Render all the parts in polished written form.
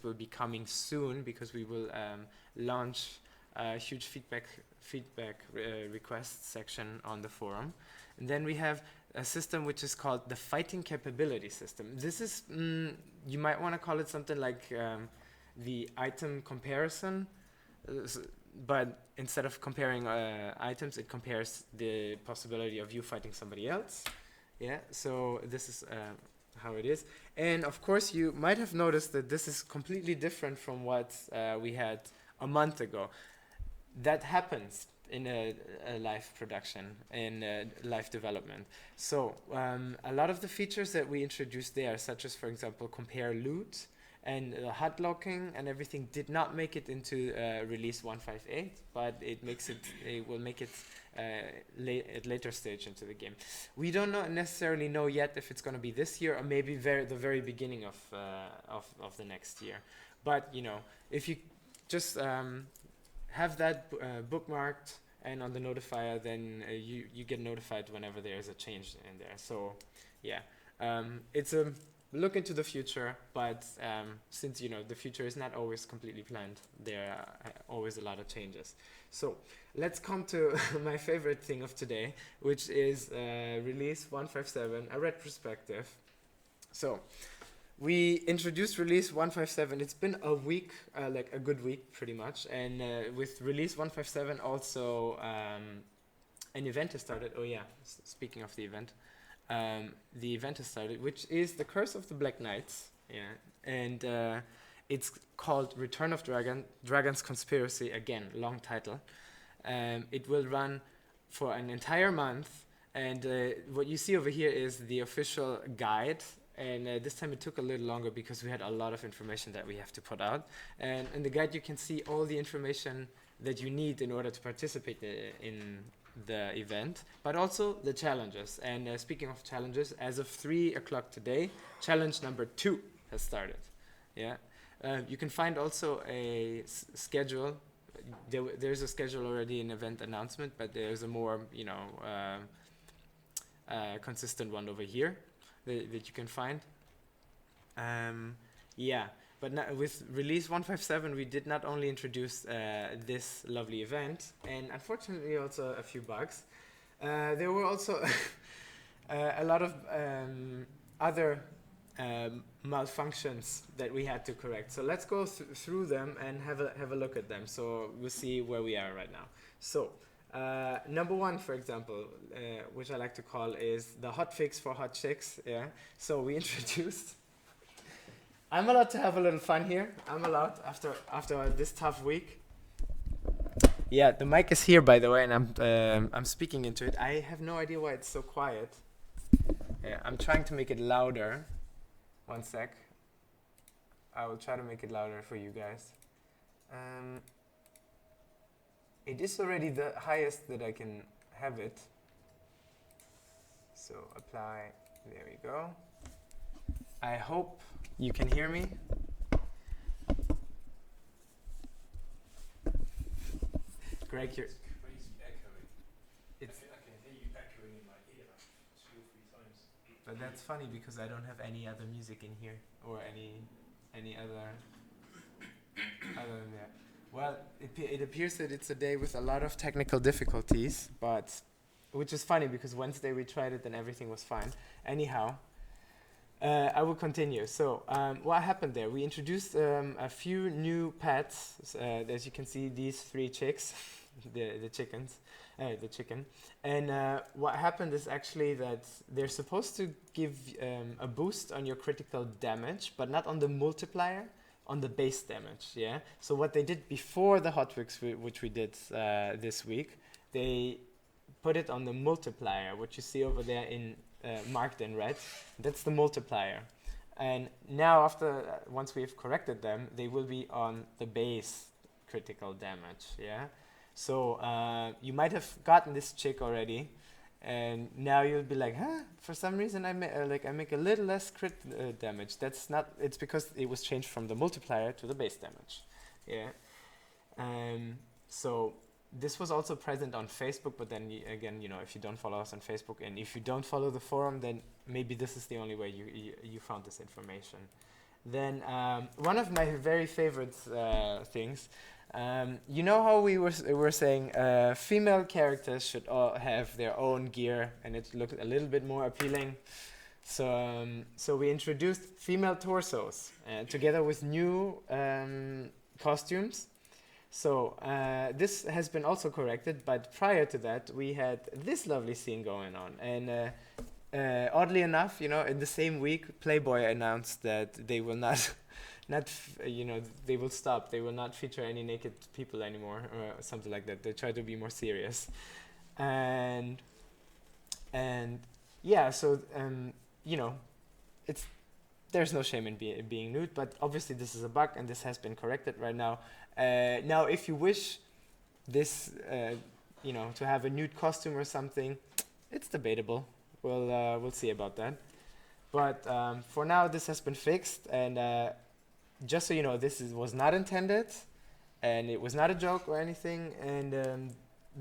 changes will be coming soon, because we will launch a huge feedback request section on the forum. And then we have a system which is called the fighting capability system. This is, you might want to call it something like the item comparison, but instead of comparing items, it compares the possibility of you fighting somebody else. Yeah, so this is how it is. And of course, you might have noticed that this is completely different from what we had a month ago. That happens in a live production, in live development. So a lot of the features that we introduced there, such as, for example, compare loot and HUD locking and everything, did not make it into release 158, but it will make it at later stage into the game. We don't necessarily know yet if it's going to be this year or maybe the very beginning of the next year. But you know, if you just have that bookmarked and on the notifier, then you get notified whenever there is a change in there. So yeah, it's a look into the future, but since you know the future is not always completely planned, there are always a lot of changes. So let's come to my favorite thing of today, which is release 157, a retrospective. So we introduced release 157. It's been a week, like a good week pretty much. And with release 157 also an event has started. Oh yeah, speaking of the event has started, which is the Curse of the Black Knights. Yeah, and it's called Return of Dragon's Conspiracy. Again, long title. It will run for an entire month. And what you see over here is the official guide. And this time it took a little longer because we had a lot of information that we have to put out. And in the guide you can see all the information that you need in order to participate in the event, but also the challenges. And speaking of challenges, as of 3 o'clock today, challenge number 2 has started. Yeah, you can find also a schedule. There's a schedule already in event announcement, but there's a more, you know, consistent one over here that you can find. Yeah, but with release 157, we did not only introduce this lovely event, and unfortunately also a few bugs. There were also a lot of other malfunctions that we had to correct. So let's go through them and have a look at them. So we'll see where we are right now. So number 1, for example, which I like to call is the hotfix for hot chicks. Yeah. So we introduced. I'm allowed to have a little fun here. I'm allowed after this tough week. Yeah, the mic is here, by the way, and I'm speaking into it. I have no idea why it's so quiet. Yeah, I'm trying to make it louder. One sec. I will try to make it louder for you guys. It is already the highest that I can have it. So apply. There we go. I hope you can hear me. Greg, you're. Crazy echoing. I can hear you echoing in my ear 2 or 3 times. But that's funny because I don't have any other music in here or any other than that. Well, it appears that it's a day with a lot of technical difficulties, but which is funny because Wednesday we tried it and everything was fine. Anyhow, I will continue. So what happened there? We introduced a few new pets. As you can see, these 3 chicks, the chicken. And what happened is actually that they're supposed to give a boost on your critical damage, but not on the multiplier, on the base damage. Yeah. So what they did before the hotfix, which we did this week, they put it on the multiplier, what you see over there in marked in red. That's the multiplier. And now once we've corrected them, they will be on the base critical damage. Yeah. So you might have gotten this chick already, and now you'll be like, huh? For some reason I make a little less crit damage. That's not. It's because it was changed from the multiplier to the base damage. Yeah. So this was also present on Facebook, but then again, you know, if you don't follow us on Facebook and if you don't follow the forum, then maybe this is the only way you found this information. Then one of my very favorite things, you know how we were saying female characters should all have their own gear and it looked a little bit more appealing. So we introduced female torsos together with new costumes. So this has been also corrected, but prior to that we had this lovely scene going on. And oddly enough, in the same week, Playboy announced that they will not, they will stop. They will not feature any naked people anymore, or something like that. They try to be more serious, and yeah. So it's there's no shame in being nude, but obviously this is a bug, and this has been corrected right now. Now, if you wish this, to have a nude costume or something, it's debatable. We'll see about that. But for now, this has been fixed, and just so you know, was not intended, and it was not a joke or anything. And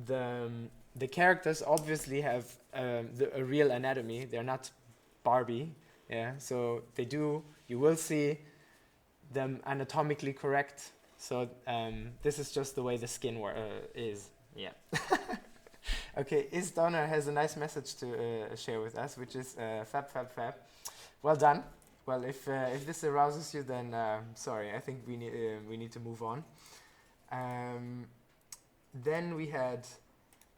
the characters obviously have a real anatomy. They're not Barbie, yeah. So you will see them anatomically correct. So this is just the way the skin is, yeah. Okay, Is Donner has a nice message to share with us, which is fab, fab, fab. Well done. Well, if this arouses you, then sorry. I think we need to move on. Then we had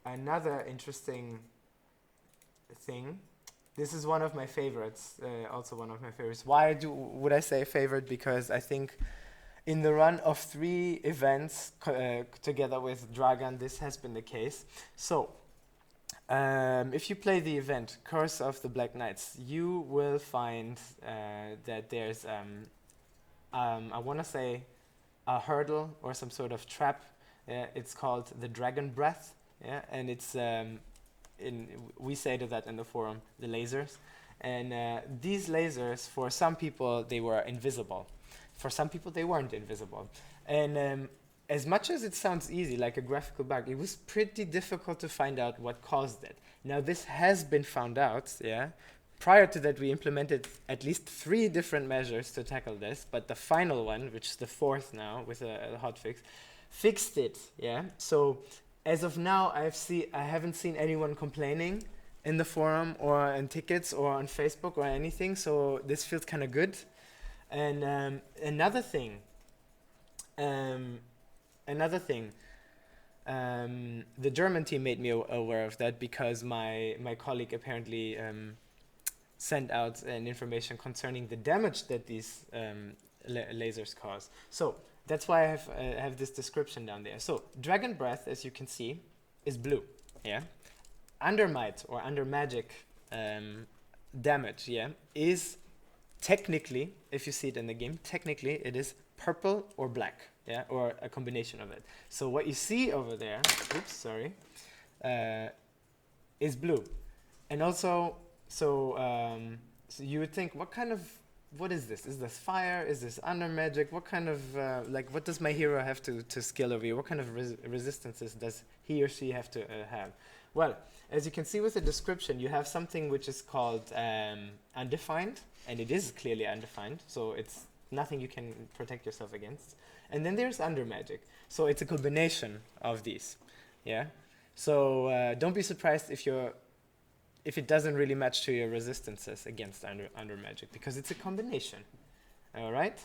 another interesting thing. This is one of my favorites. Also one of my favorites. Why would I say favorite? Because I think in the run of 3 events together with Dragan, this has been the case. So, if you play the event Curse of the Black Knights, you will find that there's, I want to say, a hurdle or some sort of trap. It's called the Dragon Breath, yeah, and it's we say to that in the forum, the lasers. And these lasers, for some people, they were invisible. For some people, they weren't invisible. And as much as it sounds easy, like a graphical bug, it was pretty difficult to find out what caused it. Now, this has been found out, yeah. Prior to that, we implemented at least 3 different measures to tackle this, but the final one, which is the 4th now with a hotfix, fixed it, yeah. So as of now, I haven't seen anyone complaining in the forum or in tickets or on Facebook or anything, so this feels kind of good. And another thing, the German team made me aware of that because my colleague apparently sent out an information concerning the damage that these lasers cause. So that's why I have this description down there. So Dragon Breath, as you can see, is blue, yeah. Under Might or under Magic damage, yeah, is technically, if you see it in the game, technically it is purple or black, yeah, or a combination of it. So what you see over there, oops, sorry, is blue. And also, so you would think, what is this? Is this fire? Is this under magic? What kind of, what does my hero have to skill over here? What kind of resistances does he or she have to have? Well, as you can see with the description, you have something which is called undefined, and it is clearly undefined, so it's nothing you can protect yourself against. And then there's under magic, so it's a combination of these, yeah. So don't be surprised if it doesn't really match to your resistances against under magic, because it's a combination. All right.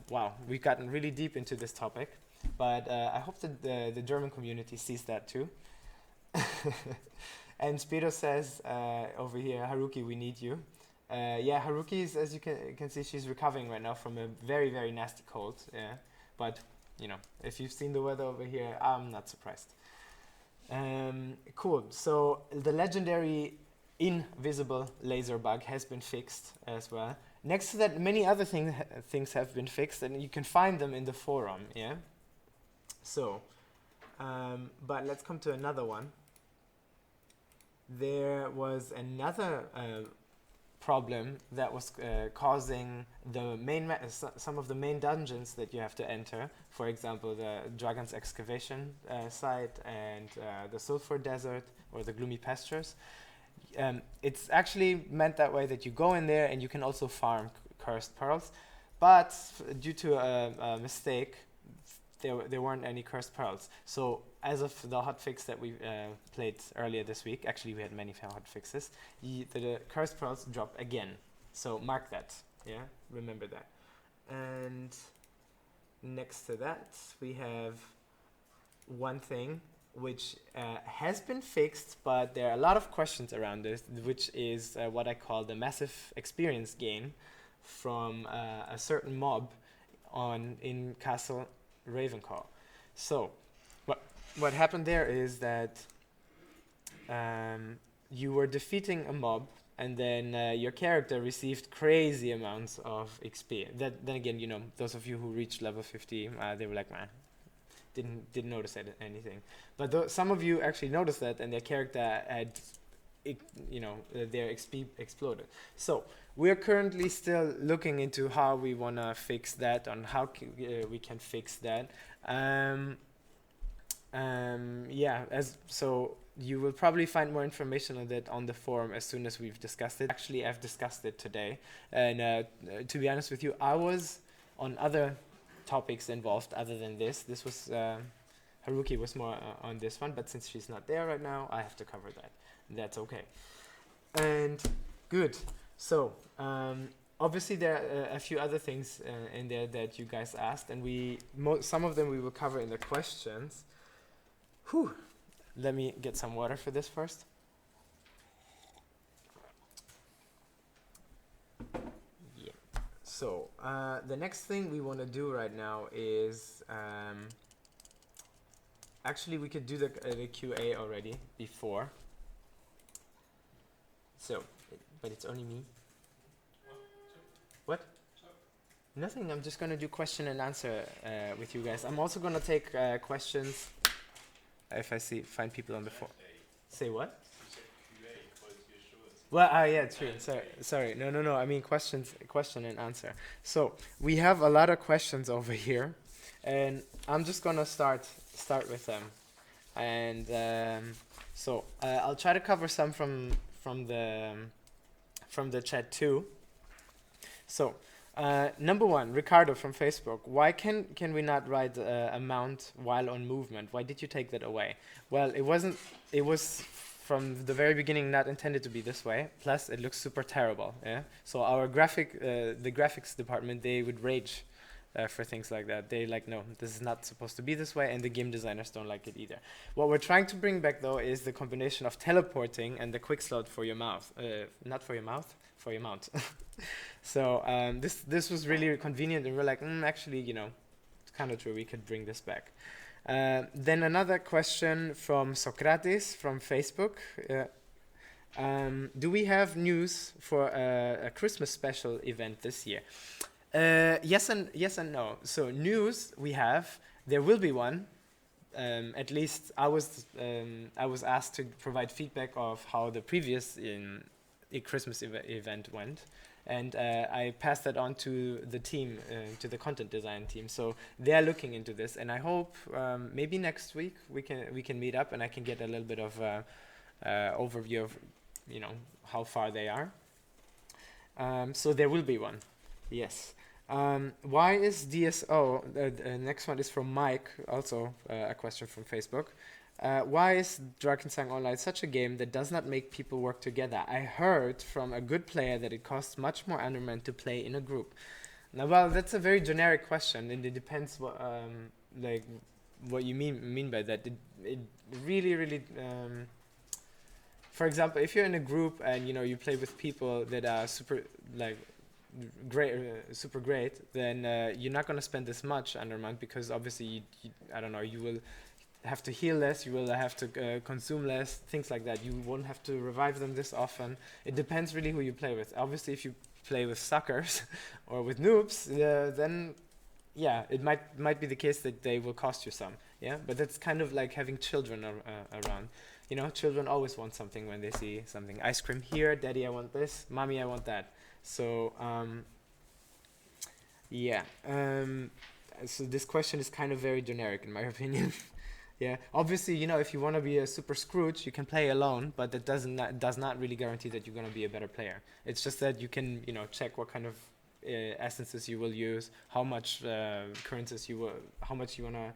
Wow, we've gotten really deep into this topic, but I hope that the German community sees that too. And Spiro says over here, Haruki, we need you. Yeah, Haruki is, as you can see, she's recovering right now from a very, very nasty cold. Yeah, but if you've seen the weather over here, I'm not surprised. Cool. So the legendary invisible laser bug has been fixed as well. Next to that, many other things have been fixed, and you can find them in the forum. Yeah. So, but let's come to another one. There was another problem that was causing the some of the main dungeons that you have to enter. For example, the Dragon's Excavation site and the Sulphur Desert or the Gloomy Pastures. It's actually meant that way, that you go in there and you can also farm cursed pearls. but due to a mistake, there weren't any cursed pearls. So as of the hotfix that we played earlier this week, actually we had many hotfixes, the cursed pearls drop again. So mark that, yeah, remember that. And next to that, we have one thing which has been fixed, but there are a lot of questions around this, which is what I call the massive experience gain from a certain mob in Castle Ravenclaw. So what happened there is that you were defeating a mob, and then your character received crazy amounts of XP. Then again, you know, those of you who reached level 50, they were like, man, didn't notice anything. But some of you actually noticed that, and their character had, their XP exploded. So we're currently still looking into how we wanna fix that, on how we can fix that. So you will probably find more information on that on the forum as soon as we've discussed it. Actually, I've discussed it today, and to be honest with you, I was on other topics involved other than this. This was Haruki was more on this one, but since she's not there right now, I have to cover that. That's okay. And good. So obviously there are a few other things in there that you guys asked, and some of them we will cover in the questions. Whew. Let me get some water for this first. Yeah. So the next thing we want to do right now is actually we could do the QA already before. So, but it's only me. What? Nothing. I'm just gonna do question and answer with you guys. I'm also gonna take questions if I find people on the phone. Say what? Well, yeah, true. Sorry. No. I mean question and answer. So we have a lot of questions over here, and I'm just gonna start with them. And so I'll try to cover some from the chat too. So number one, Ricardo from Facebook. Why can we not write a mount while on movement? Why did you take that away? Well, it was from the very beginning not intended to be this way. Plus, it looks super terrible. Yeah. So our the graphics department, they would rage for things like that. They like, no, this is not supposed to be this way, and the game designers don't like it either. What we're trying to bring back though is the combination of teleporting and the quick slot for your mouth. Not for your mouth, for your mount. So this was really convenient, and we're like, actually, it's kind of true. We could bring this back. Then another question from Socrates from Facebook. Do we have news for a Christmas special event this year? Yes and no. So news we have. There will be one. At least I was asked to provide feedback of how the previous Christmas event went. And I passed that on to the team, to the content design team. So they're looking into this, and I hope maybe next week we can meet up and I can get a little bit of overview of how far they are. So there will be one, yes. Why is DSO? The next one is from Mike, also a question from Facebook. Why is Drakensang Online such a game that does not make people work together? I heard from a good player that it costs much more undermine to play in a group. Now, well, that's a very generic question, and it depends what you mean by that. It really. For example, if you're in a group and you play with people that are super great, then you're not gonna spend this much undermine, because obviously you will have to heal less, you will have to consume less, things like that. You won't have to revive them this often. It depends really who you play with. Obviously, if you play with suckers or with noobs, then yeah, it might be the case that they will cost you some. Yeah, but that's kind of like having children around. Children always want something when they see something. Ice cream here, daddy, I want this, mommy, I want that. So so this question is kind of very generic in my opinion. Yeah, obviously, if you want to be a super Scrooge, you can play alone, but that does not really guarantee that you're going to be a better player. It's just that you can, check what kind of essences you will use, how much currencies how much you wanna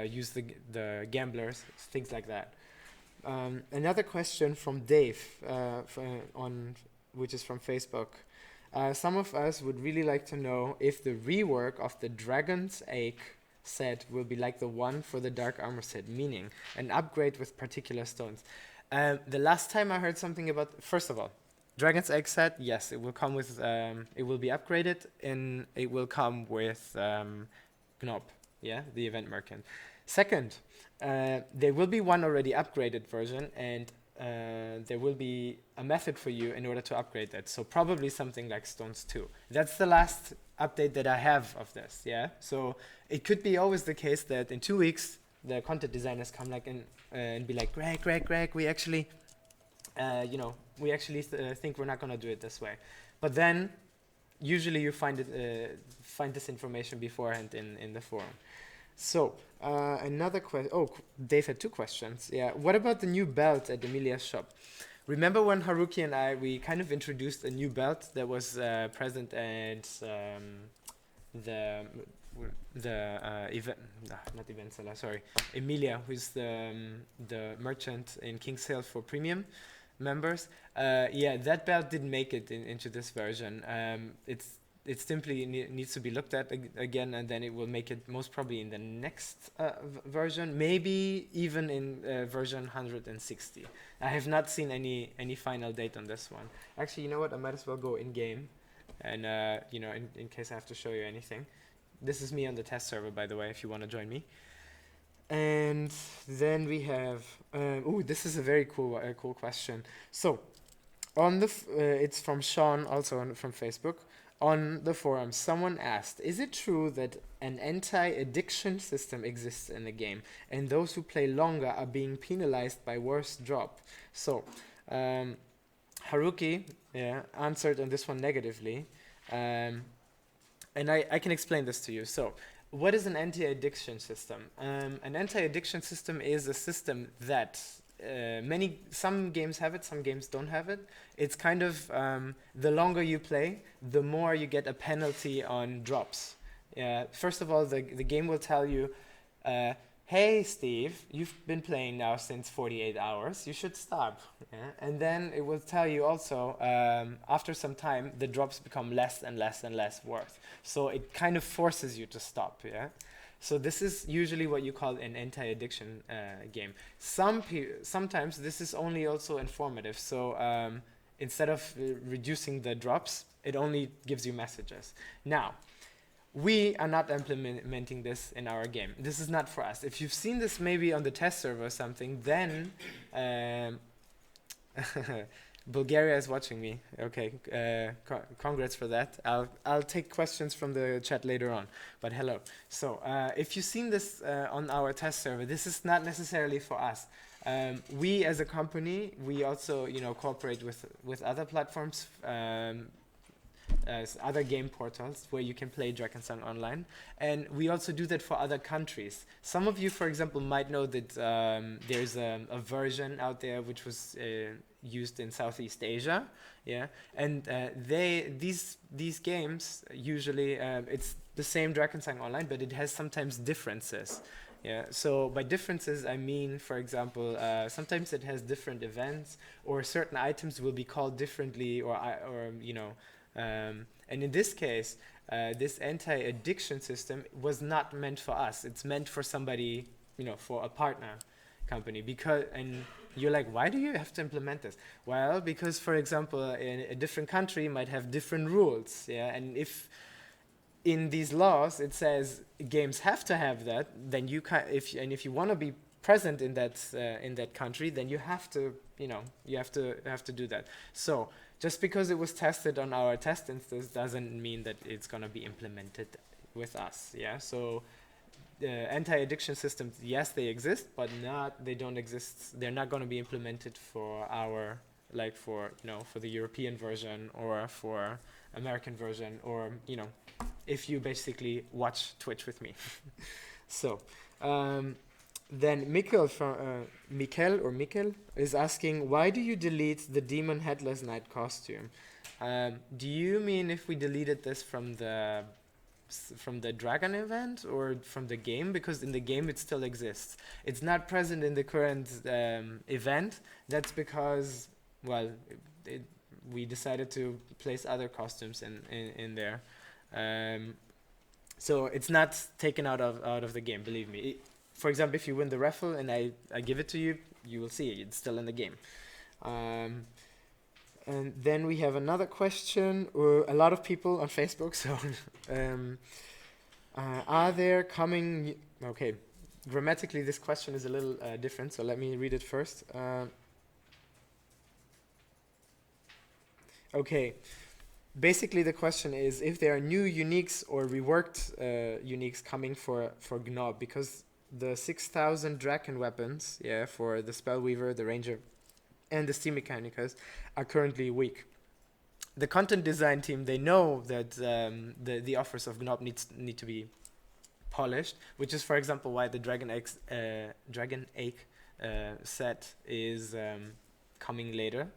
use the gamblers, things like that. Another question from Dave, which is from Facebook. Some of us would really like to know if the rework of the Dragon's Egg set will be like the one for the Dark Armor set, meaning an upgrade with particular stones. The last time I heard something about, first of all, Dragon's Egg set, yes, it will come with, it will be upgraded, and it will come with Gnob, yeah, the event merchant. Second, there will be one already upgraded version, and there will be a method for you in order to upgrade that. So probably something like Stones 2. That's the last update that I have of this, yeah? So it could be always the case that in 2 weeks, the content designers come like in and be like, Greg, we actually, we actually think we're not gonna do it this way. But then, usually you find this information beforehand in the forum. So, another question. Oh, Dave had 2 questions. Yeah. What about the new belt at Emilia's shop? Remember when Haruki and we kind of introduced a new belt that was present at Emilia, who's the merchant in King's Hill for premium members. Yeah, that belt didn't make it into this version. It simply needs to be looked at again, and then it will make it most probably in the next version, maybe even in version 160. I have not seen any final date on this one. Actually, you know what? I might as well go in game, and in case I have to show you anything. This is me on the test server, by the way, if you want to join me. And then we have, this is a very cool question. So, on the it's from Sean, also from Facebook. On the forum, someone asked, is it true that an anti-addiction system exists in the game, and those who play longer are being penalized by worse drop? So, Haruki answered on this one negatively, and I can explain this to you. So, what is an anti-addiction system? An anti-addiction system is a system that some games have it, some games don't have it. It's kind of the longer you play, the more you get a penalty on drops. First of all, the game will tell you, hey Steve, you've been playing now since 48 hours, you should stop. And then it will tell you also, after some time, the drops become less and less and less worth. So it kind of forces you to stop. So this is usually what you call an anti-addiction game. Sometimes this is only also informative. So instead of reducing the drops, it only gives you messages. Now, we are not implementing this in our game. This is not for us. If you've seen this maybe on the test server or something, then Bulgaria is watching me. Okay, congrats for that. I'll take questions from the chat later on. But hello. So if you've seen this on our test server, this is not necessarily for us. We as a company, we also cooperate with other platforms, other game portals where you can play Drakensang online, and we also do that for other countries. Some of you, for example, might know that there's a version out there which was used in Southeast Asia, and these games usually it's the same Drakensang online, but it has sometimes differences. So by differences I mean, for example, sometimes it has different events, or certain items will be called differently, and in this case, this anti-addiction system was not meant for us. It's meant for somebody, for a partner company. And you're like, why do you have to implement this? Well, because, for example, a different country might have different rules. And if in these laws it says games have to have that, then you can. If you want to be present in that country, then you have to, you have to do that. So just because it was tested on our test instance doesn't mean that it's going to be implemented with us. So anti-addiction systems, yes, they exist, but they don't exist. They're not going to be implemented for our, for the European version or for American version, or if you basically watch Twitch with me. So then Mikkel is asking, why do you delete the Demon Headless Knight costume? Do you mean if we deleted this from the dragon event or from the game? Because in the game it still exists. It's not present in the current event. That's because, well, we decided to place other costumes in there. So it's not taken out of the game, believe me. For example, if you win the raffle and I give it to you, you will see it. It's still in the game. And then we have another question. A lot of people on Facebook. So, are there coming? Okay, grammatically this question is a little different. So let me read it first. Okay. Basically, the question is if there are new uniques or reworked uniques coming for Gnob, because the 6,000 Draken weapons, yeah, for the Spellweaver, the Ranger, and the Steam Mechanicus are currently weak. The content design team, they know that the offers of Gnob need to be polished, which is, for example, why the Dragon Egg set is coming later,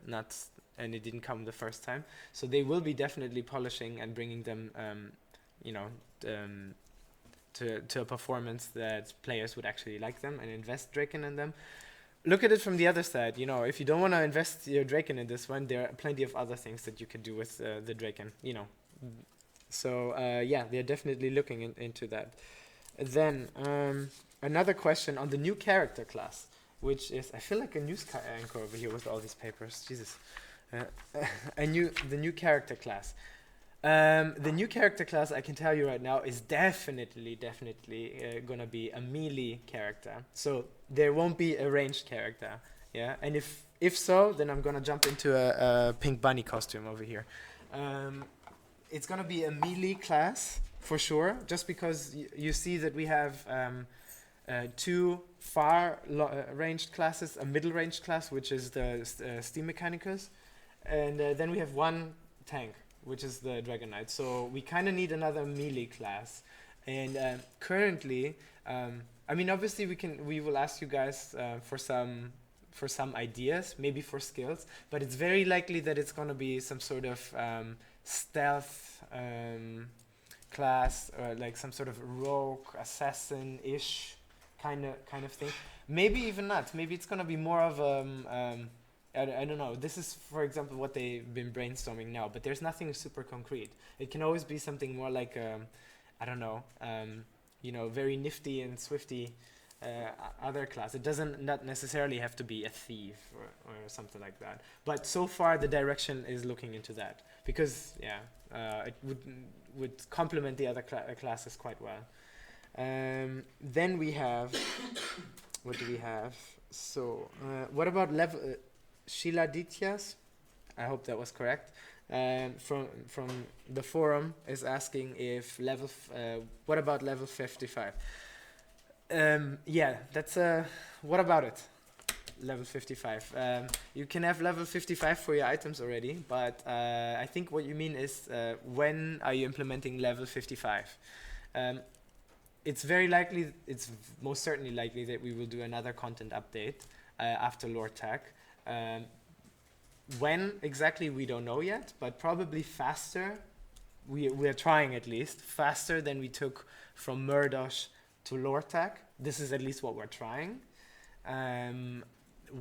and it didn't come the first time. So they will be definitely polishing and bringing them, to a performance that players would actually like them and invest Draken in them. Look at it from the other side. If you don't want to invest your Draken in this one, there are plenty of other things that you could do with the Draken. So yeah, they're definitely looking into that. Then another question on the new character class, which is, I feel like a news anchor over here with all these papers. Jesus. The new character class. The new character class, I can tell you right now, is definitely gonna be a melee character. So there won't be a ranged character. Yeah, and if so, then I'm gonna jump into a pink bunny costume over here. It's gonna be a melee class for sure, just because you see that we have two far-ranged classes, a middle-ranged class, which is the Steam Mechanicus, and then we have one tank, which is the Dragon Knight. So we kind of need another melee class. And currently, obviously we will ask you guys for some ideas, maybe for skills, but it's very likely that it's going to be some sort of stealth class, or like some sort of rogue assassin-ish kind of thing. Maybe even not. Maybe it's going to be more of I don't know. This is, for example, what they've been brainstorming now, but there's nothing super concrete. It can always be something more like, I don't know, very nifty and swifty other class. It doesn't not necessarily have to be a thief or something like that. But so far, the direction is looking into that because, it would complement the other classes quite well. Then we have, what do we have? So, what about level... Shiladityas, I hope that was correct, from the forum is asking if what about level 55? Yeah, that's what about it? Level 55. You can have level 55 for your items already, but I think what you mean is when are you implementing level 55? It's most certainly likely that we will do another content update after Lord Tag. When exactly we don't know yet, but probably faster. We are trying at least faster than we took from Murdosh to Lortag. This is at least what we're trying.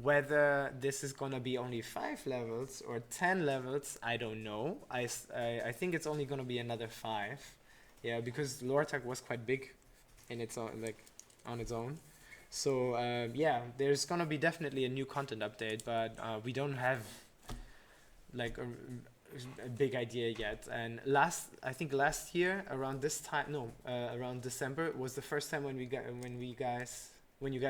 Whether this is gonna be only 5 levels or 10 levels, I don't know. I think it's only gonna be another 5. Yeah, because Lortag was quite big in its own, on its own. So yeah, there's gonna be definitely a new content update, but we don't have a big idea yet. And I think last year around this time, around December was the first time when you guys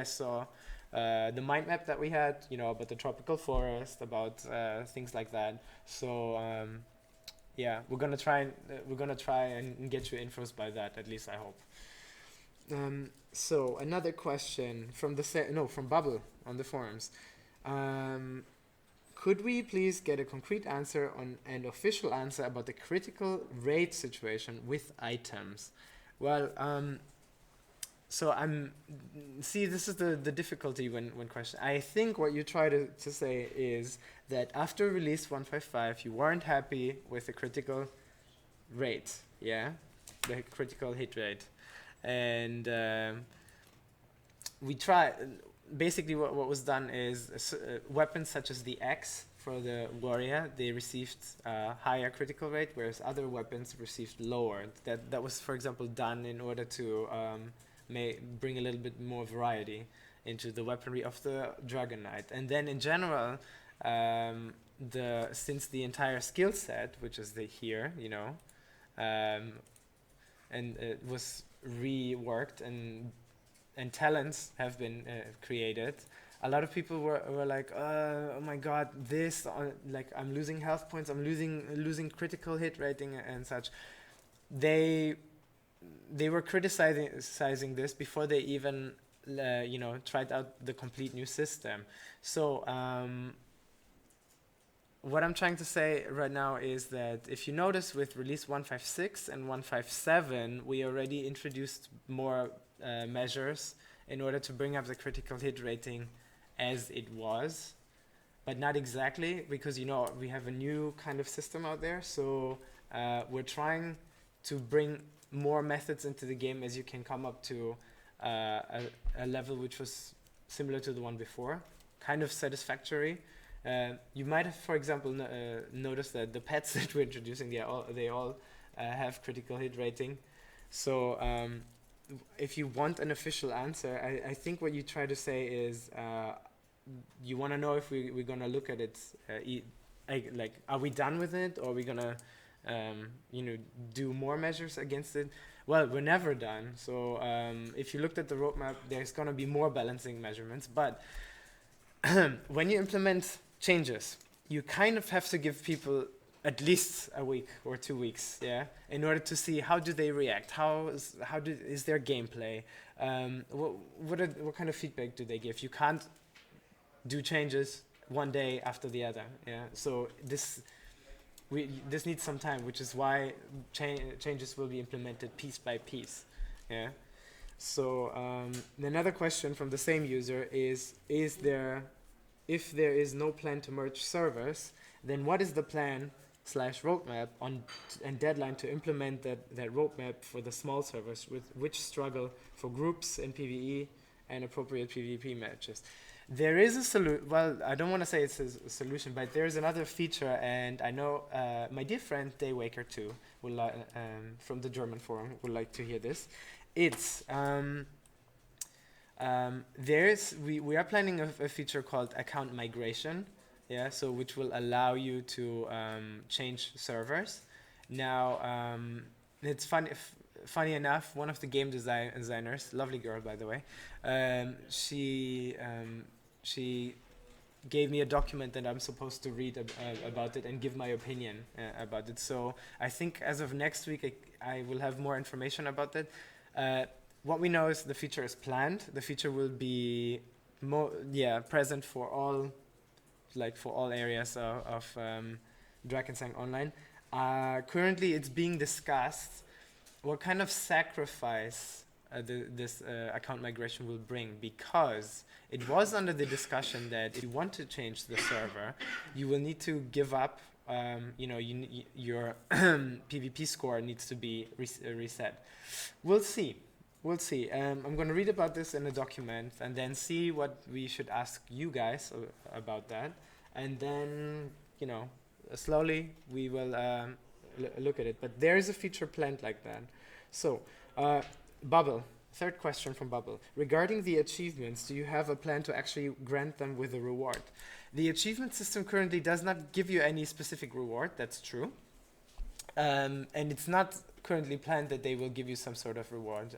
saw the mind map that we had, about the tropical forest, about things like that. So yeah, we're gonna try and get you infos by that. At least I hope. So another question from from Bubble on the forums. Could we please get a concrete answer and official answer about the critical raid situation with items? Well, so see, this is the difficulty when question. I think what you try to say is that after release 155, you weren't happy with the critical rate, yeah, the critical hit rate, and we try. Basically, what was done is weapons such as the X for the warrior, they received higher critical rate, whereas other weapons received lower. That was, for example, done in order to bring a little bit more variety into the weaponry of the Dragon Knight. And then in general, since the entire skill set, which is here, you know, and it was reworked and talents have been created, a lot of people were like, oh my god, this, like, I'm losing health points, I'm losing critical hit rating and such. They were criticizing this before they even you know, tried out the complete new system. So what I'm trying to say right now is that if you notice, with release 156 and 157, we already introduced more measures in order to bring up the critical hit rating as it was, but not exactly, because, you know, we have a new kind of system out there. So we're trying to bring more methods into the game, as you can come up to a level which was similar to the one before, kind of satisfactory. You might have, for example, noticed that the pets that we're introducing, they all have critical hit rating. So if you want an official answer, I think what you try to say is you want to know if we're going to look at it, like, are we done with it, or are we going to you know, do more measures against it? Well, we're never done. So if you looked at the roadmap, there's going to be more balancing measurements. But when you implement changes, you kind of have to give people at least a week or 2 weeks, yeah, in order to see how do they react, is their gameplay, what kind of feedback do they give. You can't do changes one day after the other, yeah. So this needs some time, which is why changes will be implemented piece by piece, yeah. So another question from the same user is there, if there is no plan to merge servers, then what is the plan / roadmap and deadline to implement that roadmap for the small servers which struggle for groups in PvE and appropriate PvP matches? There is a solution. Well, I don't want to say it's a solution, but there is another feature, and I know my dear friend Daywaker2 will from the German forum would like to hear this. It's we are planning a feature called account migration, yeah, so which will allow you to change servers. Now, it's funny enough, one of the game designers, lovely girl by the way, she gave me a document that I'm supposed to read about it and give my opinion about it. So I think as of next week I will have more information about that. What we know is the feature is planned. The feature will be present for all, like, for all areas of Drakensang Online. Currently it's being discussed what kind of sacrifice this account migration will bring, because it was under the discussion that if you want to change the server, you will need to give up, you know, your PvP score needs to be reset. We'll see. We'll see. I'm going to read about this in a document and then see what we should ask you guys about that. And then, you know, slowly we will look at it. But there is a feature planned like that. So, Bubble, third question from Bubble. Regarding the achievements, do you have a plan to actually grant them with a reward? The achievement system currently does not give you any specific reward, that's true. And it's not currently planned that they will give you some sort of reward.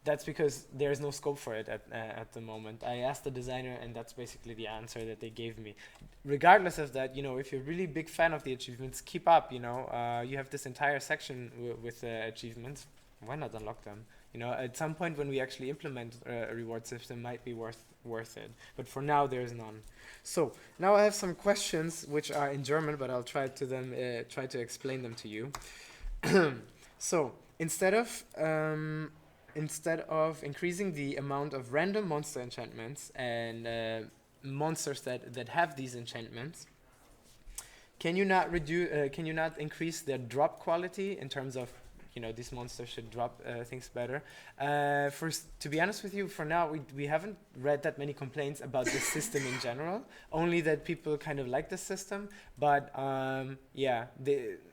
That's because there's no scope for it at the moment. I asked the designer, and that's basically the answer that they gave me. Regardless of that, you know, if you're a really big fan of the achievements, keep up, you know. You have this entire section with achievements. Why not unlock them? You know, at some point when we actually implement a reward system, might be worth it. But for now, there's none. So now I have some questions which are in German, but I'll try to explain them to you. So instead of instead of increasing the amount of random monster enchantments and monsters that have these enchantments, can you not reduce? Can you not increase their drop quality in terms of, these monsters should drop things better? To be honest with you, for now we haven't read that many complaints about the system in general. Only that people kind of like the system, but yeah,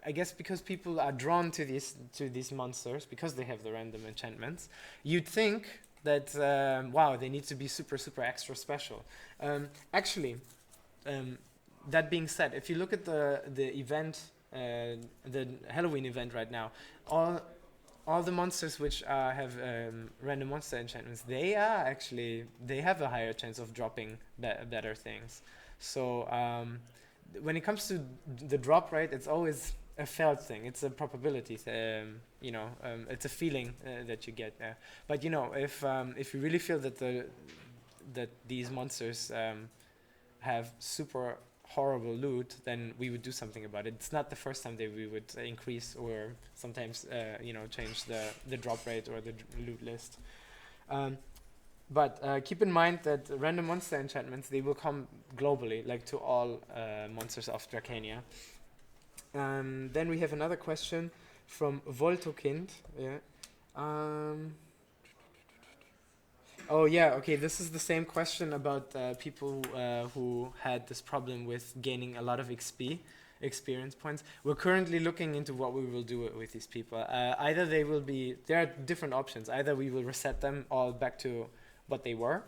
I guess because people are drawn to these monsters because they have the random enchantments, you'd think that wow, they need to be super super extra special. Actually. That being said, if you look at the event, the Halloween event right now, all the monsters which have random monster enchantments, they have a higher chance of dropping better things. So when it comes to the drop rate, it's always a felt thing. It's a probability. It's a feeling that you get there. But if you really feel that these monsters have super horrible loot, then we would do something about it. It's not the first time that we would increase or sometimes change the drop rate or the loot list. But keep in mind that random monster enchantments, they will come globally, like to all monsters of Dracania. Then we have another question from Voltokind. Yeah. Oh yeah, okay, this is the same question about people who had this problem with gaining a lot of experience points. We're currently looking into what we will do with these people. Either there are different options. Either we will reset them all back to what they were,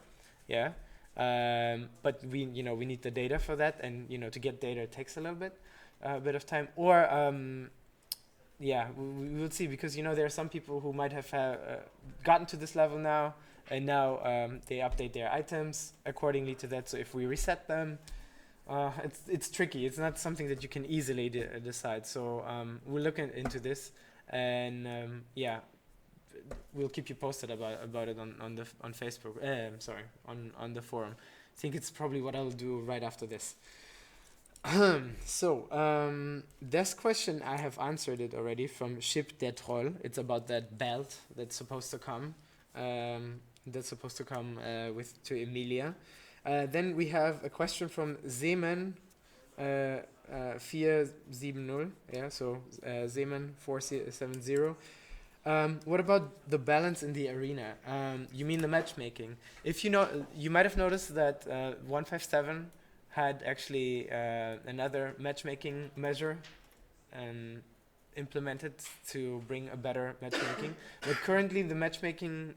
yeah. But we need the data for that, and to get data takes a little bit of time. Or yeah, we will see, because there are some people who might have gotten to this level now, and now they update their items accordingly to that. So if we reset them, it's tricky. It's not something that you can easily decide. So we'll look into this, and yeah, we'll keep you posted about it on Facebook. Sorry, on the forum. I think it's probably what I'll do right after this. So this question I have answered it already from Ship der Troll. It's about that belt that's supposed to come. To Emilia. Then we have a question from Zeman 470. Yeah, so Zeman 470. What about the balance in the arena? You mean the matchmaking? If you might have noticed that 157 had actually another matchmaking measure implemented to bring a better matchmaking. But currently the matchmaking,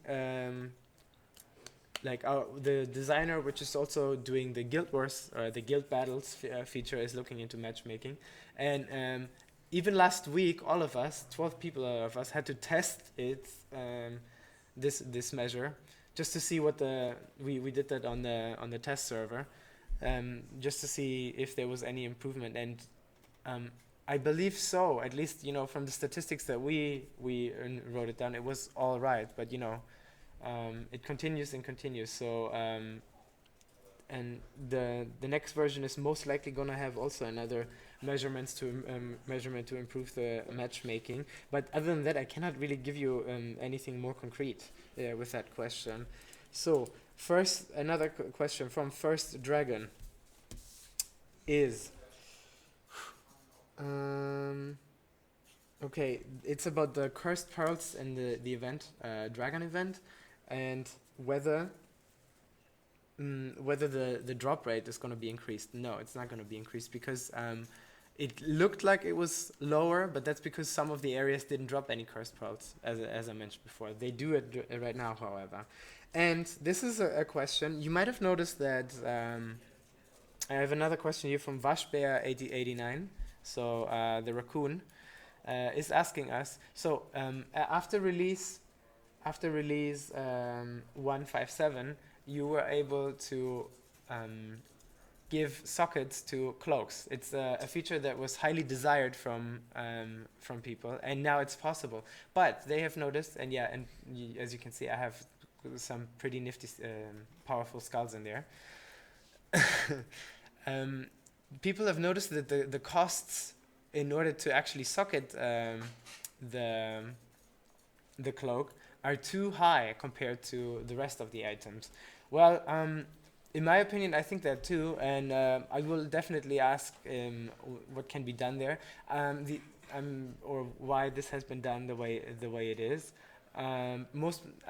the designer, which is also doing the Guild Wars, the Guild Battles feature, is looking into matchmaking. And even last week, all of us, 12 people out of us, had to test it, this measure, just to see what we did that on the test server, just to see if there was any improvement. And I believe so. At least from the statistics that we wrote it down, it was all right. But it continues and continues. So and the next version is most likely gonna have also another measurement to improve the matchmaking. But other than that, I cannot really give you anything more concrete with that question. So first, another question from First Dragon is okay. It's about the cursed pearls and the event, dragon event, and whether the drop rate is going to be increased. No, it's not going to be increased, because it looked like it was lower, but that's because some of the areas didn't drop any cursed pearls, as I mentioned before. They do it right now, however. And this is a question. You might have noticed that I have another question here from Vashbear8089. So the raccoon is asking us. So after release 157, you were able to give sockets to cloaks. It's a feature that was highly desired from people, and now it's possible. But they have noticed, and yeah, and as you can see, I have some pretty nifty, powerful skulls in there. People have noticed that the costs in order to actually socket the cloak are too high compared to the rest of the items. Well, in my opinion, I think that too, and I will definitely ask what can be done there, or why this has been done the way it is. I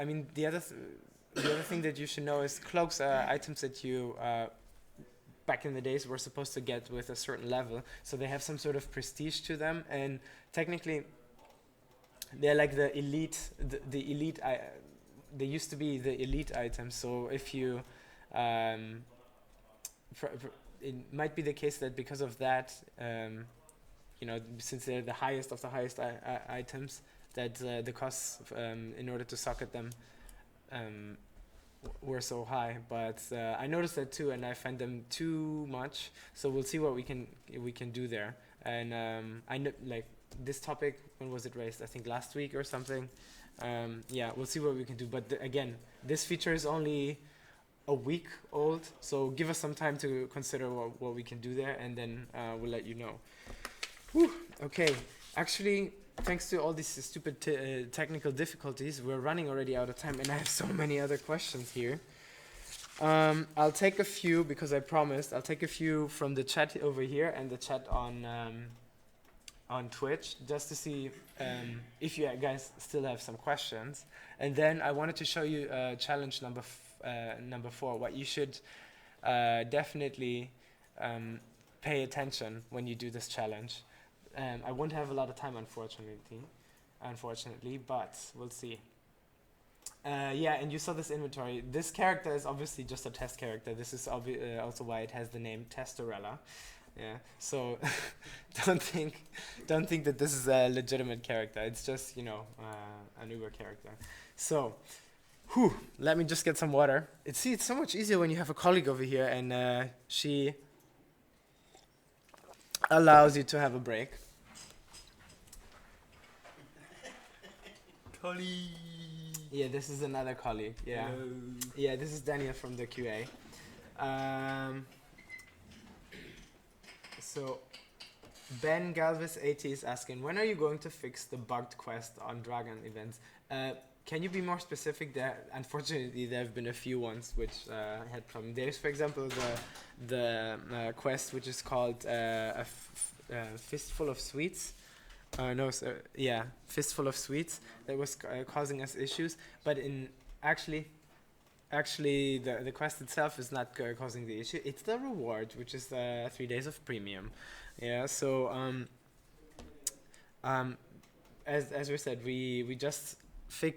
mean, the other thing that you should know is cloaks are items that you back in the days were supposed to get with a certain level, so they have some sort of prestige to them, and technically they're like the elite. The elite. They used to be the elite items. So if you it might be the case that because of that, you know, since they're the highest of the highest items, that the costs in order to socket them were so high. But I noticed that too, and I find them too much. So we'll see what we can do there. And I know, like, this topic, when was it raised? I think last week or something. Yeah, we'll see what we can do. But again, this feature is only a week old, so give us some time to consider what we can do there, and then we'll let you know. Whew. Okay, actually, thanks to all these stupid technical difficulties, we're running already out of time, and I have so many other questions here. I'll take a few, because I promised. I'll take a few from the chat over here and the chat on Twitch, just to see if you guys still have some questions. And then I wanted to show you challenge number 4, what you should definitely pay attention when you do this challenge. I won't have a lot of time, unfortunately, but we'll see. Yeah, and you saw this inventory. This character is obviously just a test character. This is also why it has the name Testorella. Yeah, so don't think that this is a legitimate character. It's just, you know, an Uber character. So, let me just get some water. It's so much easier when you have a colleague over here, and she allows you to have a break. Colleague. Yeah, this is another colleague. Yeah. Hello. Yeah, this is Daniel from the QA. So, Ben Galvis 80 is asking, when are you going to fix the bugged quest on Dragon events? Can you be more specific? Unfortunately, there have been a few ones which had problems. There's, for example, the quest which is called a Fistful of Sweets. Fistful of Sweets, that was causing us issues. But actually, the quest itself is not causing the issue. It's the reward, which is 3 days of premium. Yeah. So as we said, we just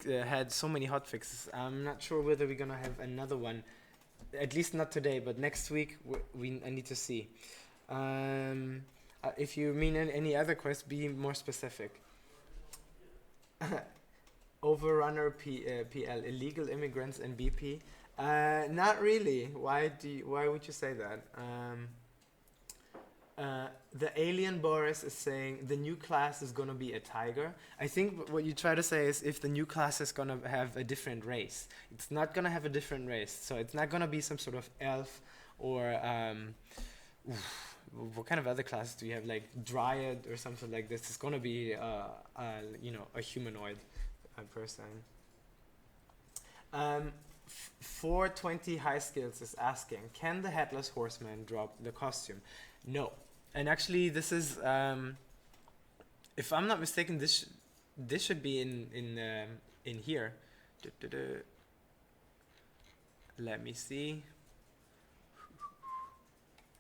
had so many hot fixes. I'm not sure whether we're gonna have another one. At least not today, but next week I need to see. If you mean any other quest, be more specific. Overrunner PL, illegal immigrants and BP. Not really. Why would you say that? The alien Boris is saying the new class is gonna be a tiger. I think what you try to say is if the new class is gonna have a different race. It's not gonna have a different race, so it's not gonna be some sort of elf or what kind of other classes do you have, like Dryad or something like this? It's gonna be you know, a humanoid person. 420 High Skills is asking, can the Headless Horseman drop the costume? No. And actually, this is, if I'm not mistaken, this should be in here. Let me see.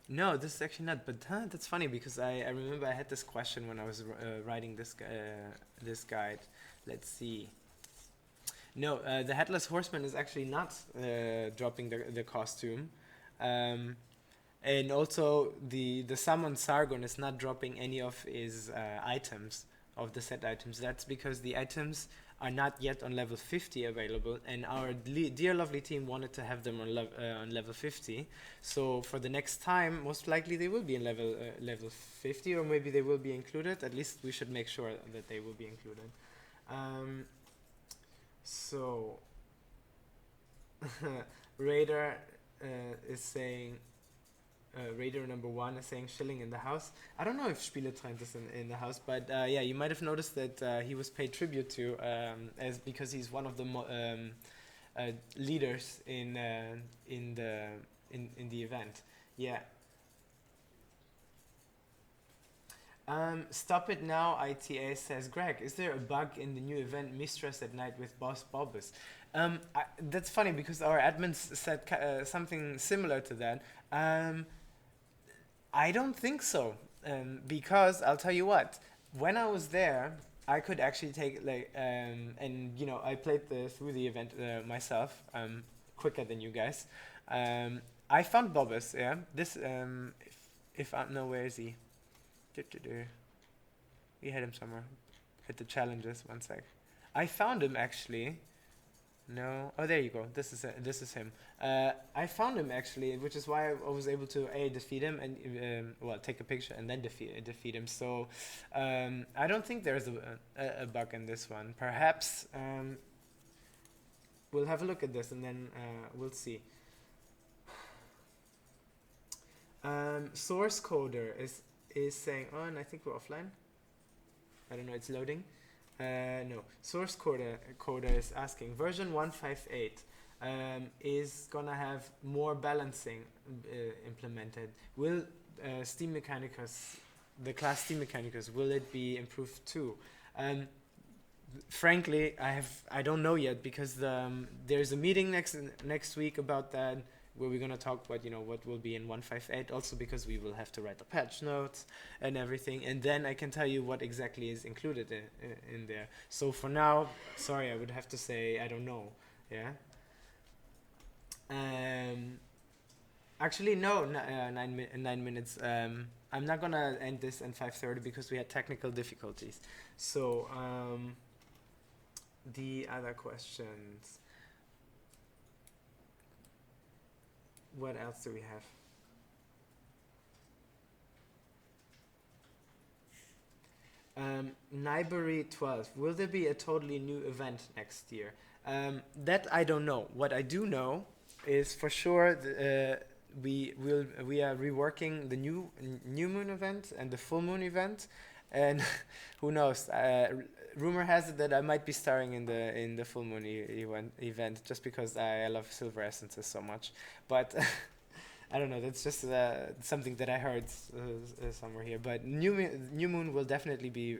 No, this is actually not. But that's funny, because I remember I had this question when I was writing this guide. Let's see. No, the Headless Horseman is actually not dropping the costume. And also, the Summoned Sargon is not dropping any of his items, of the set items. That's because the items are not yet on level 50 available, and our dear lovely team wanted to have them on level 50. So for the next time, most likely they will be in level 50, or maybe they will be included. At least we should make sure that they will be included. So Raider is saying, Raider number 1 is saying shilling in the house. I don't know if Spieletrend is in the house, but yeah, you might have noticed that he was paid tribute to as because he's one of the leaders in the event. Yeah. Stop it now, ITA says Greg. Is there a bug in the new event Mistress at Night with Boss Bobbus? That's funny because our admins said something similar to that. I don't think so, because I'll tell you what. When I was there, I could actually take and you know I played through the event myself, quicker than you guys. I found Bobbus. Yeah, this if I know where is he. We had him somewhere at the challenges. One sec. I found him actually. No. Oh, there you go. This is him. I found him actually, which is why I was able to defeat him and well take a picture and then defeat him. So I don't think there's a bug in this one. Perhaps we'll have a look at this and then we'll see. Source coder is saying, oh, and I think we're offline. I don't know, it's loading. No, source coder is asking, version 158 is gonna have more balancing implemented. Will Steam Mechanicus, the class Steam Mechanicus, will it be improved too? Frankly, I don't know yet because there's a meeting next week about that, where we're going to talk about, you know, what will be in 158, also because we will have to write the patch notes and everything, and then I can tell you what exactly is included in there. So for now, sorry, I would have to say I don't know. Yeah. Actually, no, 9 minutes. I'm not going to end this in 5:30 because we had technical difficulties. So the other questions. What else do we have? Nybury 12. Will there be a totally new event next year? That I don't know. What I do know is for sure we are reworking the new moon event and the full moon event, and who knows? Rumor has it that I might be starring in the full moon event just because I love silver essences so much. But I don't know. That's just something that I heard somewhere here. But new moon will definitely be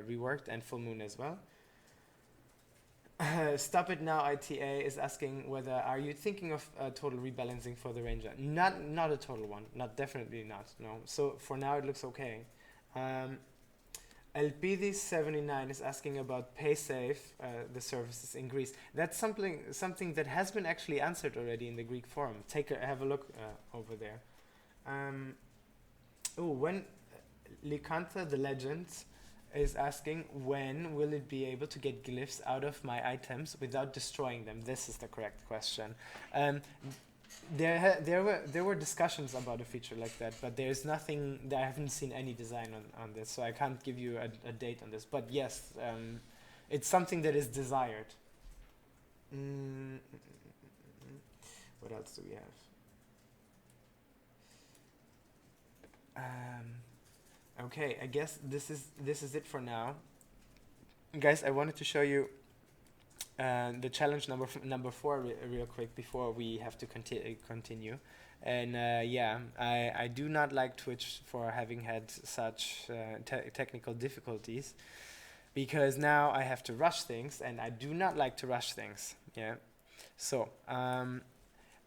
reworked, and full moon as well. Stop it now. ITA is asking whether are you thinking of total rebalancing for the ranger? Not a total one. Definitely not. No. So for now it looks okay. LPD79 is asking about PaySafe, the services in Greece. That's something that has been actually answered already in the Greek forum. Have a look over there. When Lycantha the Legend is asking, when will it be able to get glyphs out of my items without destroying them? This is the correct question. There were discussions about a feature like that, but there's nothing. I haven't seen any design on this, so I can't give you a date on this. But yes, it's something that is desired. What else do we have? Okay, I guess this is it for now, guys. I wanted to show you the challenge number 4 real quick before we have to continue. And yeah, I do not like Twitch for having had such technical difficulties, because now I have to rush things, and I do not like to rush things. Yeah. So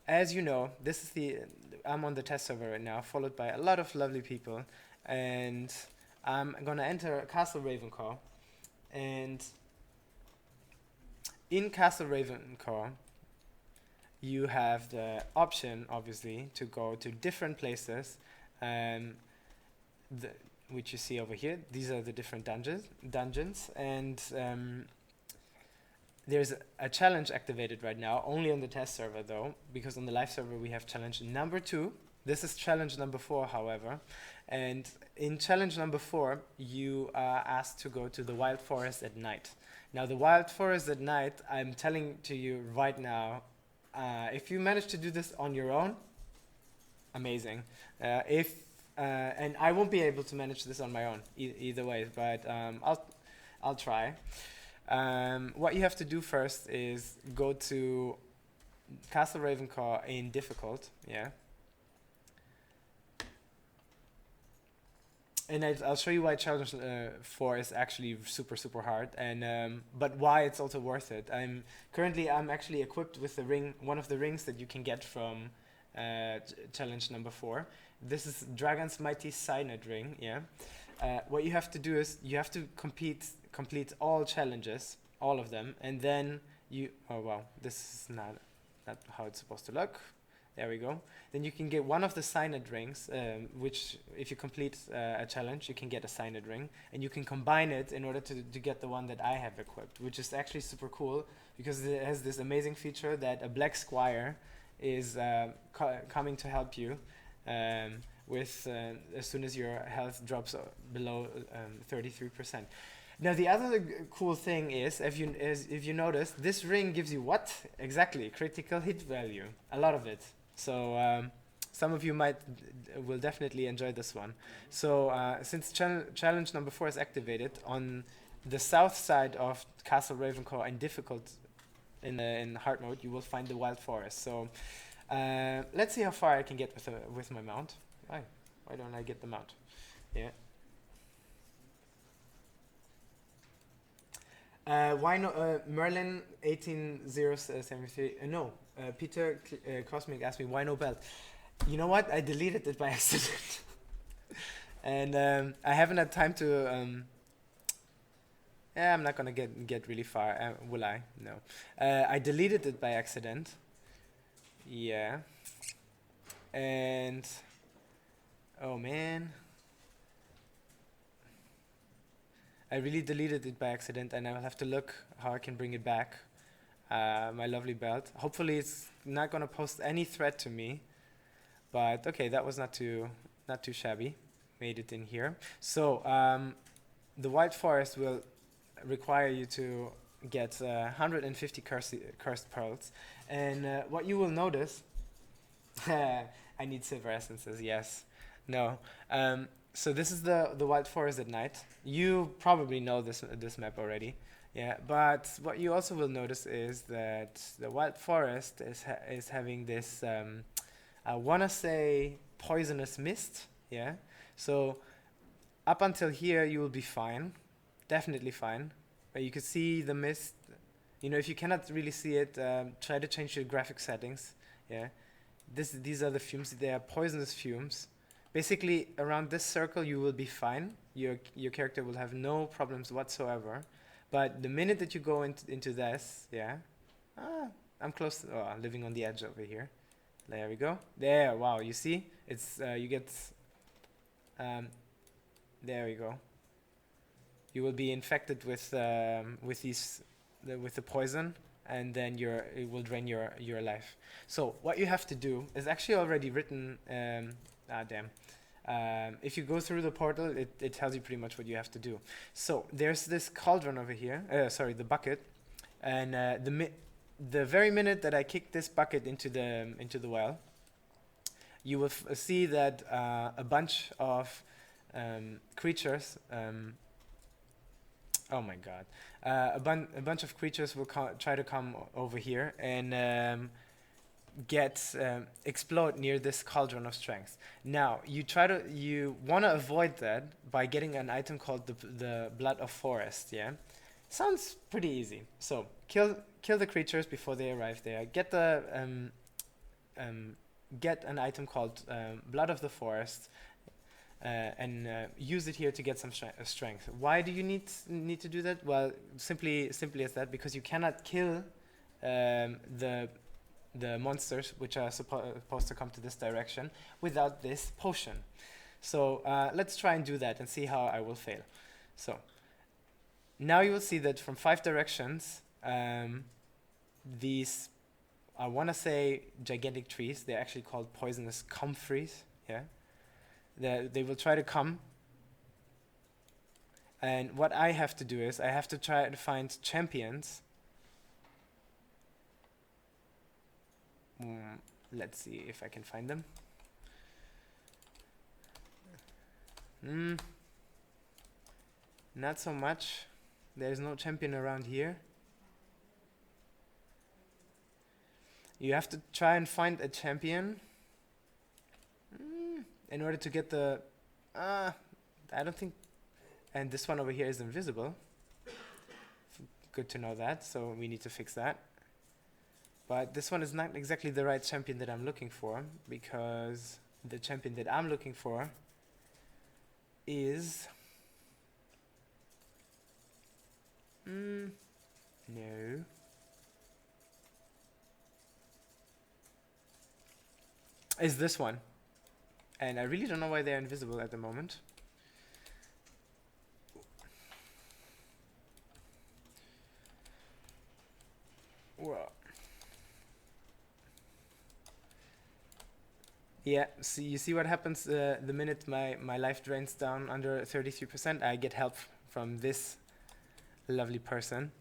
as you know, I'm on the test server right now, followed by a lot of lovely people, and I'm gonna enter Castle Ravenclaw, and in Castle Ravenclaw, you have the option, obviously, to go to different places, which you see over here. These are the different dungeons, and there's a challenge activated right now, only on the test server though, because on the live server we have challenge number 2. This is challenge number 4, however, and in challenge number 4, you are asked to go to the Wild Forest at night. Now, the Wild Forest at night, I'm telling to you right now, if you manage to do this on your own, amazing. If and I won't be able to manage this on my own either way, but I'll try. What you have to do first is go to Castle Ravenclaw in difficult, yeah. And I'll show you why challenge 4 is actually super hard, and but why it's also worth it. I'm actually equipped with the ring, one of the rings that you can get from challenge number 4. This is Dragon's Mighty Signet Ring. Yeah. What you have to do is you have to complete all challenges, all of them, and then you. Oh wow, this is not how it's supposed to look. There we go. Then you can get one of the signet rings, which if you complete a challenge, you can get a signet ring, and you can combine it in order to get the one that I have equipped, which is actually super cool because it has this amazing feature that a black squire is coming to help you with as soon as your health drops below 33%. Now the other cool thing is, if you notice, this ring gives you what exactly? Critical hit value, a lot of it. So some of you will definitely enjoy this one. So since challenge number 4 is activated on the south side of Castle Ravenclaw and difficult in hard mode, you will find the Wild Forest. So let's see how far I can get with my mount. Why don't I get the mount? Yeah. Why no? Merlin 18073. No, Peter Cosmic asked me why no belt. You know what? I deleted it by accident, and I haven't had time to. I'm not gonna get really far. Will I? No. I deleted it by accident. Yeah. And oh man. I really deleted it by accident, and I will have to look how I can bring it back. My lovely belt. Hopefully it's not gonna post any threat to me. But okay, that was not too shabby. Made it in here. So the White Forest will require you to get 150 cursed pearls, and what you will notice. I need silver essences. Yes. No. So this is the Wild Forest at night. You probably know this map already, yeah. But what you also will notice is that the Wild Forest is having this, I wanna say poisonous mist, yeah. So up until here you will be fine, definitely fine. But you can see the mist. You know, if you cannot really see it, try to change your graphic settings, yeah. These are the fumes. They are poisonous fumes. Basically, around this circle, you will be fine. Your character will have no problems whatsoever. But the minute that you go into this, yeah, I'm close to living on the edge over here. There we go. There, wow, you see? It's you get. There we go. You will be infected with the poison, and then it will drain your life. So what you have to do is actually already written. If you go through the portal, it tells you pretty much what you have to do. So there's this cauldron over here. The bucket, and the very minute that I kick this bucket into the well, you will see that a bunch of creatures. Oh my God! A bunch of creatures will try to come over here and explode near this cauldron of strength. Now you want to avoid that by getting an item called the Blood of Forest. Yeah, sounds pretty easy. So kill the creatures before they arrive there. Get an item called Blood of the Forest. And use it here to get some strength. Why do you need to do that? Well, simply as that, because you cannot kill the monsters which are supposed to come to this direction without this potion. So let's try and do that and see how I will fail. So now you will see that from 5 directions, these, I want to say gigantic trees, they're actually called poisonous comfreys, yeah? They will try to come, and what I have to do is I have to try to find champions. Let's see if I can find them. Not so much. There's no champion around here. You have to try and find a champion in order to get the... I don't think... And this one over here is invisible. Good to know that, so we need to fix that. But this one is not exactly the right champion that I'm looking for, because the champion that I'm looking for is... no. Is this one. And I really don't know why they're invisible at the moment. Well. Yeah, see, you see what happens the minute my life drains down under 33%? I get help from this lovely person.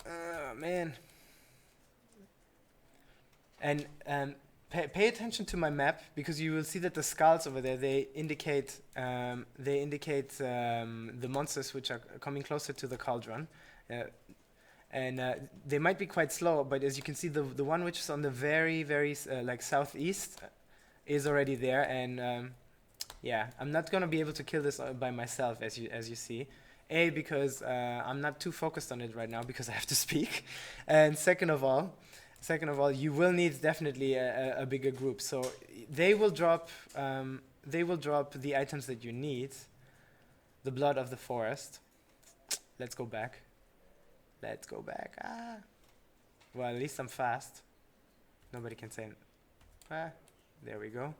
Oh, man. And pay attention to my map, because you will see that the skulls over there, they indicate the monsters which are coming closer to the cauldron. And they might be quite slow, but as you can see, the one which is on the very like southeast is already there. And yeah, I'm not gonna be able to kill this by myself, as you see. Because I'm not too focused on it right now because I have to speak, and second of all, you will need definitely a bigger group. So they will drop the items that you need. The blood of the forest. Let's go back. Well, at least I'm fast. Nobody can say. There we go.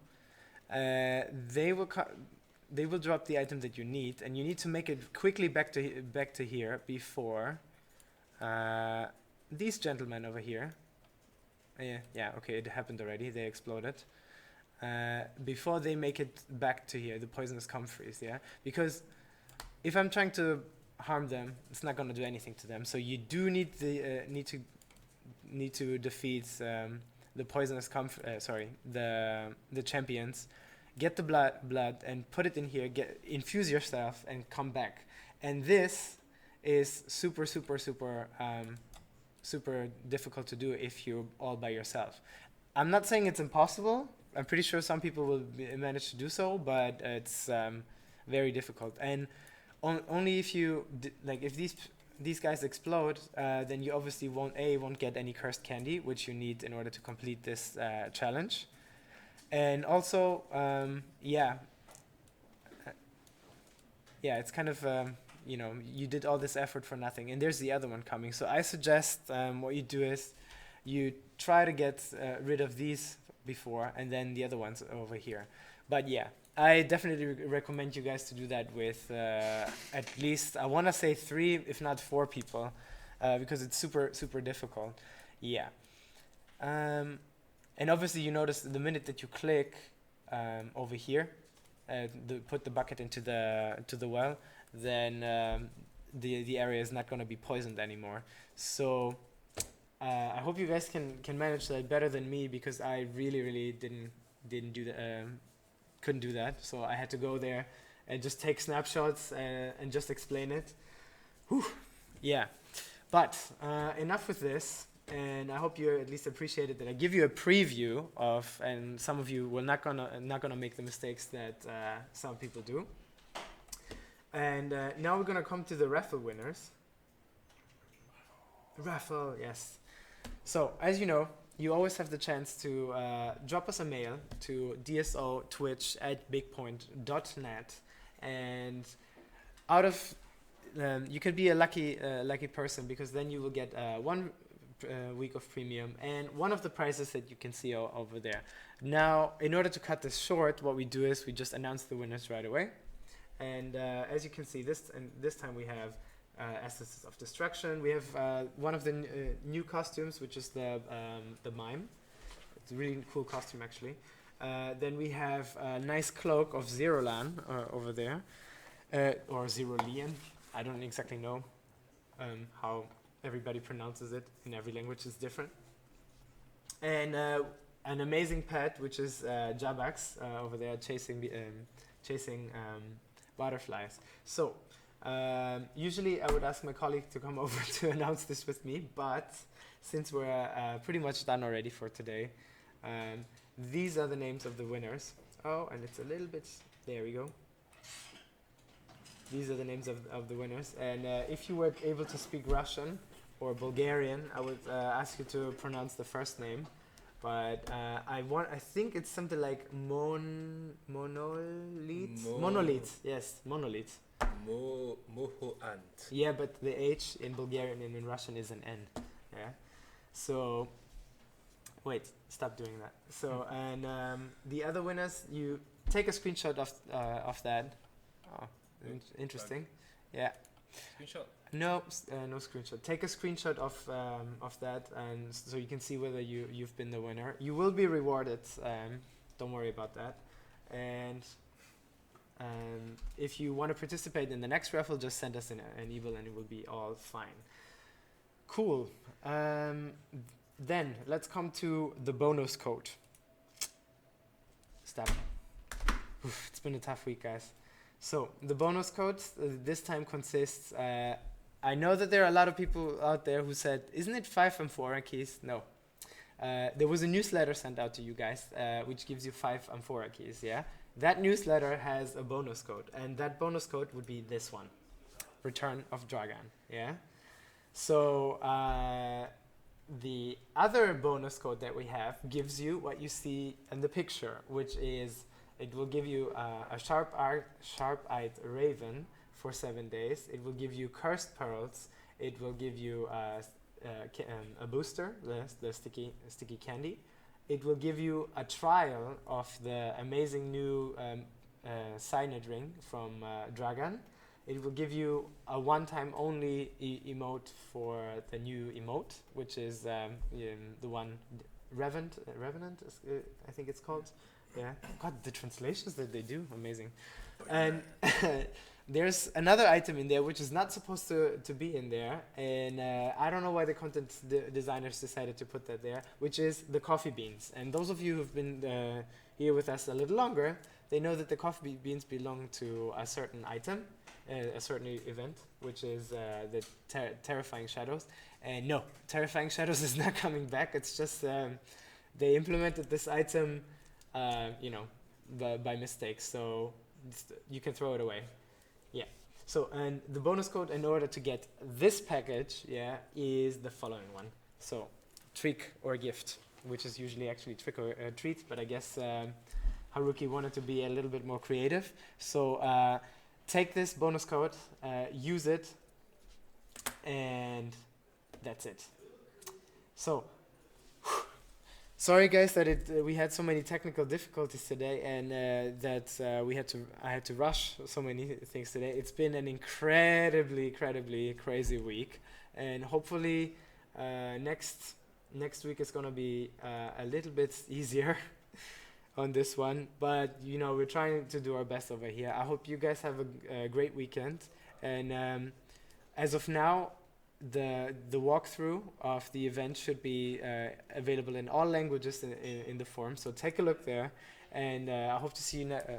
They will drop the item that you need, and you need to make it quickly back to here before these gentlemen over here. Yeah, okay, it happened already. They exploded. Before they make it back to here, the poisonous comfreys, yeah? Because if I'm trying to harm them, it's not going to do anything to them. So you do need to defeat the poisonous the champions. Get the blood and put it in here. Infuse yourself and come back. And this is super difficult to do if you're all by yourself. I'm not saying it's impossible. I'm pretty sure some people will manage to do so, but it's very difficult. And only if you if these guys explode, then you obviously won't get any cursed candy, which you need in order to complete this challenge. And also, it's kind of you did all this effort for nothing, and there's the other one coming. So I suggest what you do is you try to get rid of these before, and then the other ones over here. But yeah, I definitely recommend you guys to do that with at least, I want to say 3, if not 4 people, because it's super difficult. Yeah. And obviously you notice the minute that you click over here, put the bucket into the well, then the area is not going to be poisoned anymore. So I hope you guys can manage that better than me, because I really didn't do that. Couldn't do that, so I had to go there and just take snapshots and just explain it. Whew. Yeah, but enough with this. And I hope you at least appreciated that I give you a preview of, and some of you will not gonna make the mistakes that some people do. And now we're gonna come to the raffle winners. Raffle, yes. So as you know, you always have the chance to drop us a mail to dso twitch@bigpoint.net, and out of you could be a lucky person, because then you will get 1 week of premium and one of the prizes that you can see over there. Now, in order to cut this short, what we do is we just announce the winners right away. And as you can see, this time we have Essences of Destruction. We have one of the new costumes, which is the mime. It's a really cool costume, actually. Then we have a nice cloak of Zerolan over there, or Zerolean. I don't exactly know how everybody pronounces it. In every language is different. And an amazing pet, which is Jabax over there chasing butterflies. So usually I would ask my colleague to come over to announce this with me, but since we're pretty much done already for today, these are the names of the winners. Oh, and it's a little bit, there we go. These are the names of the winners. And if you were able to speak Russian or Bulgarian, I would ask you to pronounce the first name. But I think it's something like monolith. Monolith, yes, monolith. Mohoant. Yeah, but the H in Bulgarian and in Russian is an N. Yeah. So, wait, stop doing that. So, and the other winners, you take a screenshot of that. Oh, interesting. Yeah. Screenshot. No, no screenshot. Take a screenshot of that, and so you can see whether you've been the winner. You will be rewarded. Don't worry about that. And if you want to participate in the next raffle, just send us an email, and it will be all fine. Cool. Then let's come to the bonus code. Stop. Oof, it's been a tough week, guys. So the bonus code this time consists. I know that there are a lot of people out there who said, "Isn't it 5 amphora keys?" No. There was a newsletter sent out to you guys, which gives you 5 amphora keys. Yeah. That newsletter has a bonus code, and that bonus code would be this one: Return of Dragon. Yeah. So the other bonus code that we have gives you what you see in the picture, which is it will give you a sharp-eyed raven for 7 days. It will give you cursed pearls. It will give you a booster, the sticky candy. It will give you a trial of the amazing new signet ring from Dragon. It will give you a one-time only emote for the new emote, which is the one Revenant, I think it's called. Yeah. God, the translations that they do, amazing. And there's another item in there which is not supposed to be in there, and I don't know why the content designers decided to put that there, which is the coffee beans. And those of you who've been here with us a little longer, they know that the coffee beans belong to a certain item, a certain event, which is the Terrifying Shadows. And no, Terrifying Shadows is not coming back. It's just they implemented this item, by mistake, so you can throw it away. Yeah. So, and the bonus code in order to get this package, is the following one. So, trick or gift, which is usually actually trick or treat, but I guess Haruki wanted to be a little bit more creative. So, take this bonus code, use it, and that's it. So, sorry guys that we had so many technical difficulties today, and that I had to rush so many things today. It's been an incredibly crazy week, and hopefully next week is gonna be a little bit easier on this one. But we're trying to do our best over here. I hope you guys have a great weekend, and as of now, the walkthrough of the event should be available in all languages in the forum, so take a look there, and I hope to see you next